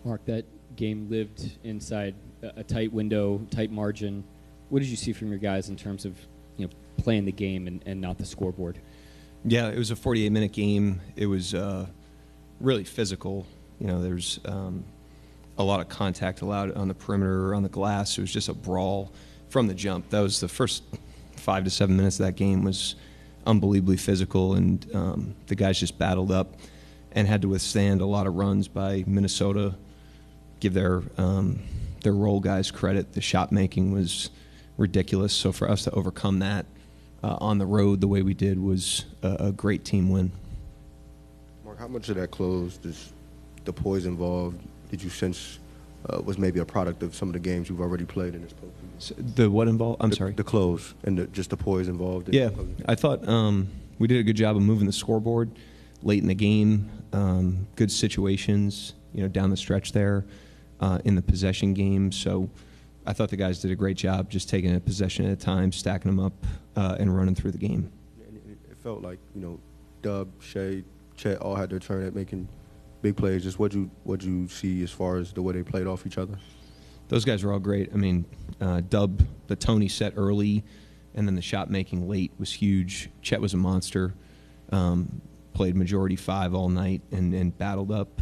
Mark, that game lived inside a tight window, tight margin. What did you see from your guys in terms of playing the game and not the scoreboard? Yeah, it was a 48-minute game. It was really physical. There's a lot of contact allowed on the perimeter, on the glass. It was just a brawl from the jump. That was the first 5 to 7 minutes of that game was unbelievably physical, and the guys just battled up and had to withstand a lot of runs by Minnesota. Give their role guys credit. The shot making was ridiculous. So for us to overcome that on the road the way we did was a great team win. Mark, how much of that close does the poise involved did you sense was maybe a product of some of the games you've already played in this postseason? The what involved? I'm sorry. The close and just the poise involved. Yeah, I thought we did a good job of moving the scoreboard late in the game. Good situations, down the stretch there in the possession game. So I thought the guys did a great job just taking a possession at a time, stacking them up, and running through the game. It felt like, Dub, Shea, Chet all had their turn at making big plays. Just what'd you see as far as the way they played off each other? Those guys were all great. I mean, Dub, the Tony set early, and then the shot making late was huge. Chet was a monster. Played majority 5 all night and battled up.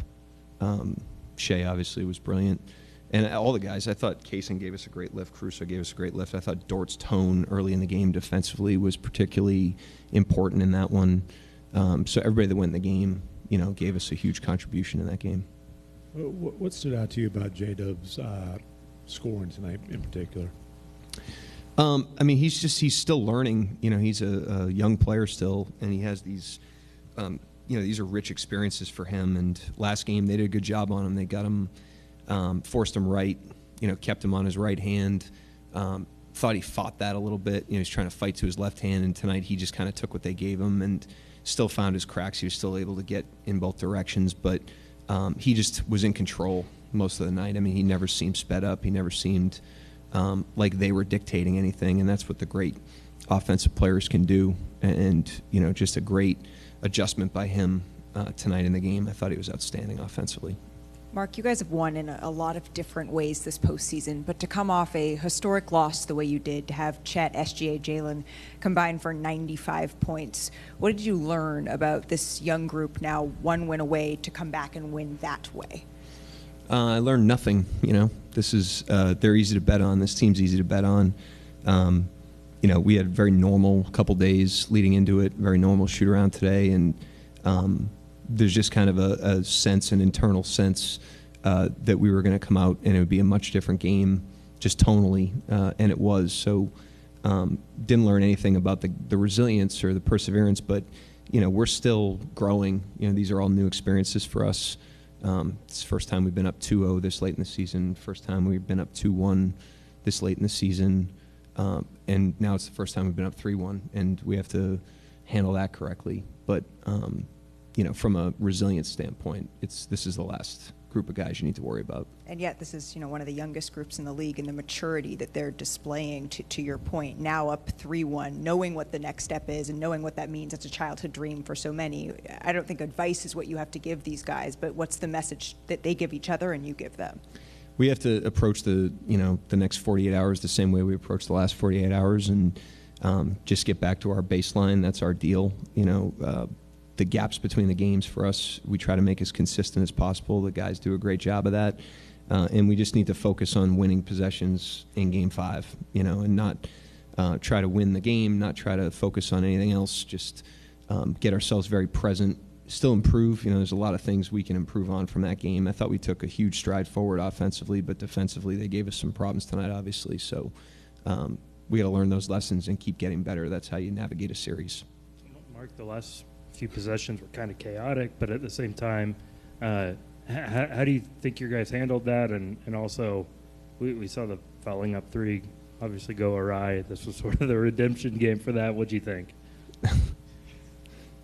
Shea obviously was brilliant. And all the guys, I thought Kaysen gave us a great lift. Caruso gave us a great lift. I thought Dort's tone early in the game defensively was particularly important in that one. So everybody that went in the game, gave us a huge contribution in that game. What stood out to you about J-Dub's scoring tonight in particular? He's still learning. He's a young player still, and he has these, these are rich experiences for him. And last game they did a good job on him. They got him, forced him right, kept him on his right hand. Thought he fought that a little bit. He's trying to fight to his left hand, and tonight he just kind of took what they gave him and still found his cracks. He was still able to get in both directions, but he just was in control most of the night. He never seemed sped up. He never seemed like they were dictating anything, and that's what the great offensive players can do. And just a great adjustment by him tonight in the game. I thought he was outstanding offensively. Mark, you guys have won in a lot of different ways this postseason, but to come off a historic loss the way you did, to have Chet, SGA, Jalen combine for 95 points, what did you learn about this young group now, one win away, to come back and win that way? I learned nothing. This is they're easy to bet on. This team's easy to bet on. We had a very normal couple days leading into it, very normal shoot around today, and there's just kind of a sense, an internal sense that we were going to come out and it would be a much different game, just tonally, and it was. So didn't learn anything about the resilience or the perseverance, but we're still growing. These are all new experiences for us. It's the first time we've been up 2-0 this late in the season, first time we've been up 2-1 this late in the season, and now it's the first time we've been up 3-1, and we have to handle that correctly. But from a resilience standpoint, this is the last group of guys you need to worry about. And yet this is, one of the youngest groups in the league, and the maturity that they're displaying, to your point, now up 3-1, knowing what the next step is and knowing what that means. It's a childhood dream for so many. I don't think advice is what you have to give these guys, but what's the message that they give each other and you give them? We have to approach the next 48 hours the same way we approached the last 48 hours and just get back to our baseline. That's our deal. The gaps between the games for us, we try to make as consistent as possible. The guys do a great job of that. And we just need to focus on winning possessions in Game 5, and not try to win the game, not try to focus on anything else, just get ourselves very present, still improve. There's a lot of things we can improve on from that game. I thought we took a huge stride forward offensively, but defensively they gave us some problems tonight, obviously. So we got to learn those lessons and keep getting better. That's how you navigate a series. Mark, the last few possessions were kind of chaotic, but at the same time, how do you think your guys handled that? And also, we saw the fouling up 3 obviously go awry. This was sort of the redemption game for that. What'd you think?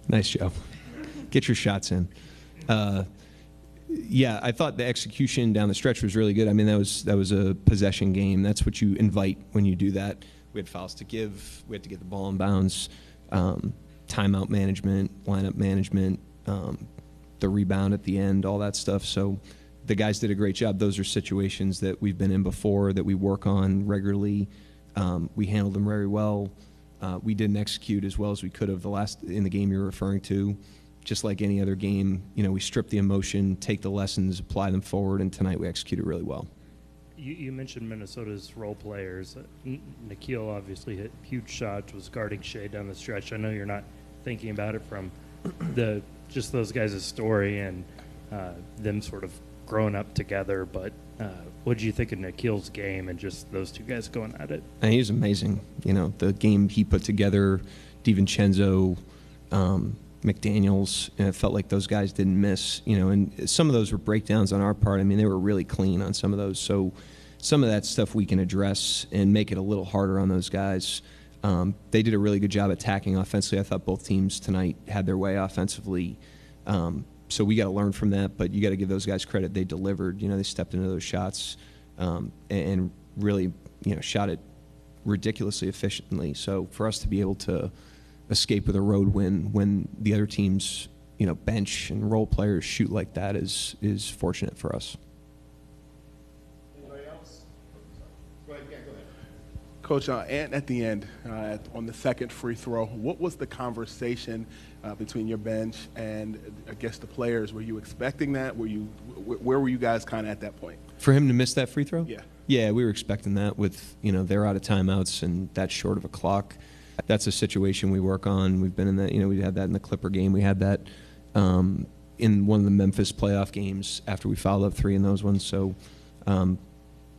Nice job. Get your shots in. Yeah, I thought the execution down the stretch was really good. That was a possession game. That's what you invite when you do that. We had fouls to give. We had to get the ball in bounds. Timeout management, lineup management, the rebound at the end, all that stuff. So the guys did a great job. Those are situations that we've been in before, that we work on regularly. We handled them very well. We didn't execute as well as we could have in the game you're referring to. Just like any other game, we strip the emotion, take the lessons, apply them forward, and tonight we executed really well. You mentioned Minnesota's role players. Nikhil obviously hit huge shots, was guarding Shea down the stretch. I know you're not thinking about it from just those guys' story and them sort of growing up together, but what did you think of Nikhil's game and just those two guys going at it? And he was amazing. The game he put together, DiVincenzo, McDaniels, and it felt like those guys didn't miss, and some of those were breakdowns on our part. I mean, they were really clean on some of those. So some of that stuff we can address and make it a little harder on those guys. They did a really good job attacking offensively. I thought both teams tonight had their way offensively. So we got to learn from that, but you got to give those guys credit. They delivered. They stepped into those shots and really, shot it ridiculously efficiently. So for us to be able to escape with a road win when the other team's bench and role players shoot like that is fortunate for us. Anybody else? Go ahead. Coach, and at the end, on the second free throw, what was the conversation between your bench and I guess the players? Were you expecting that? Where were you guys kind of at that point? For him to miss that free throw? Yeah. Yeah, we were expecting that with, they're out of timeouts and that's short of a clock. That's a situation we work on. We've been in that, we had that in the Clipper game. We had that in one of the Memphis playoff games after we fouled up 3 in those ones. So,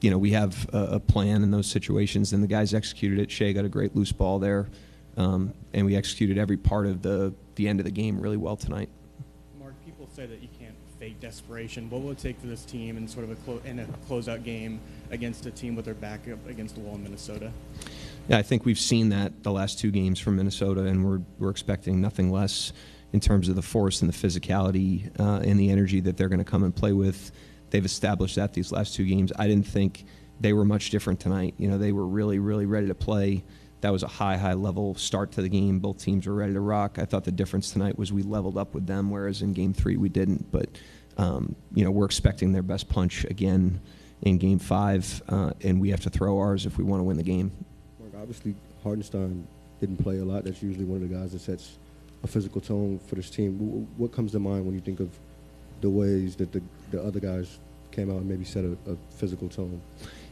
we have a plan in those situations, and the guys executed it. Shea got a great loose ball there, and we executed every part of the end of the game really well tonight. Mark, people say that you can't fake desperation. What will it take for this team in sort of a closeout game against a team with their back up against the wall in Minnesota? Yeah, I think we've seen that the last 2 games from Minnesota, and we're expecting nothing less in terms of the force and the physicality and the energy that they're going to come and play with. They've established that these last 2 games. I didn't think they were much different tonight. They were really, really ready to play. That was a high level start to the game. Both teams were ready to rock. I thought the difference tonight was we leveled up with them, whereas in Game 3 we didn't. But, we're expecting their best punch again in Game 5, and we have to throw ours if we want to win the game. Obviously, Hardenstein didn't play a lot. That's usually one of the guys that sets a physical tone for this team. What comes to mind when you think of the ways that the other guys came out and maybe set a physical tone?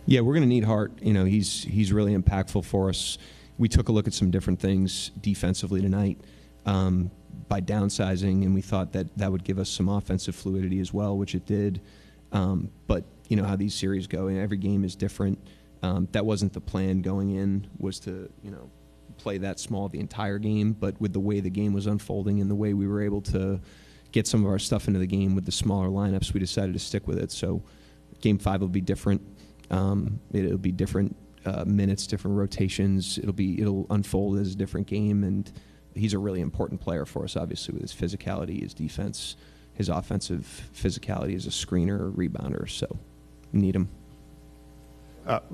Yeah, we're going to need Hart. He's really impactful for us. We took a look at some different things defensively tonight by downsizing, and we thought that would give us some offensive fluidity as well, which it did. But how these series go, and every game is different. That wasn't the plan going in, was to, play that small the entire game. But with the way the game was unfolding and the way we were able to get some of our stuff into the game with the smaller lineups, we decided to stick with it. So Game 5 will be different. It'll be different minutes, different rotations. It'll unfold as a different game. And he's a really important player for us, obviously, with his physicality, his defense, his offensive physicality as a screener, rebounder. So we need him.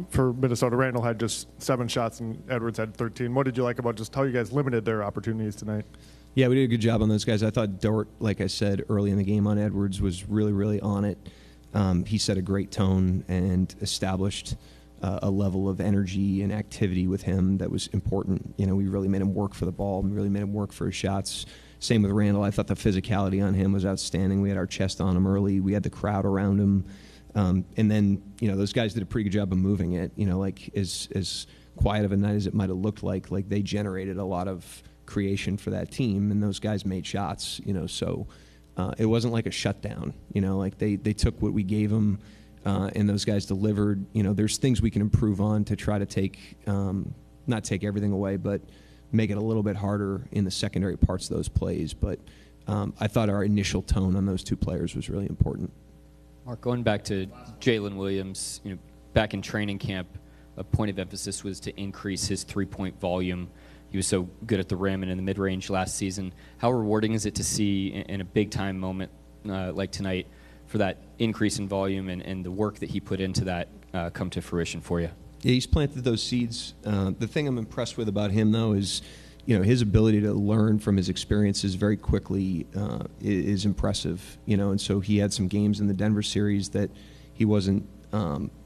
For Minnesota, Randle had just 7 shots and Edwards had 13. What did you like about just how you guys limited their opportunities tonight? Yeah, we did a good job on those guys. I thought Dort, like I said early in the game on Edwards, was really, really on it. He set a great tone and established a level of energy and activity with him that was important. We really made him work for the ball. We really made him work for his shots. Same with Randle. I thought the physicality on him was outstanding. We had our chest on him early. We had the crowd around him. And then, those guys did a pretty good job of moving it. Like as quiet of a night as it might have looked like they generated a lot of creation for that team, and those guys made shots. So it wasn't like a shutdown. Like they took what we gave them, and those guys delivered. There's things we can improve on to try to take, not take everything away, but make it a little bit harder in the secondary parts of those plays. But I thought our initial tone on those 2 players was really important. Mark, going back to Jalen Williams, back in training camp, a point of emphasis was to increase his 3-point volume. He was so good at the rim and in the mid-range last season. How rewarding is it to see in a big-time moment like tonight for that increase in volume and the work that he put into that come to fruition for you? Yeah, he's planted those seeds. The thing I'm impressed with about him, though, is his ability to learn from his experiences very quickly is impressive. And so he had some games in the Denver series that he wasn't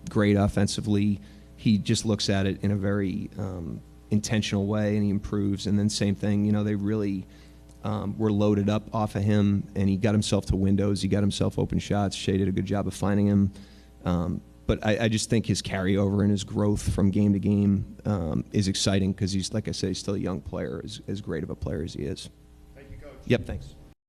great offensively. He just looks at it in a very intentional way, and he improves. And then same thing, they really were loaded up off of him, and he got himself to windows. He got himself open shots. Shea did a good job of finding him. But I just think his carryover and his growth from game to game is exciting because he's, like I said, he's still a young player, as great of a player as he is. Thank you, Coach. Yep, thanks.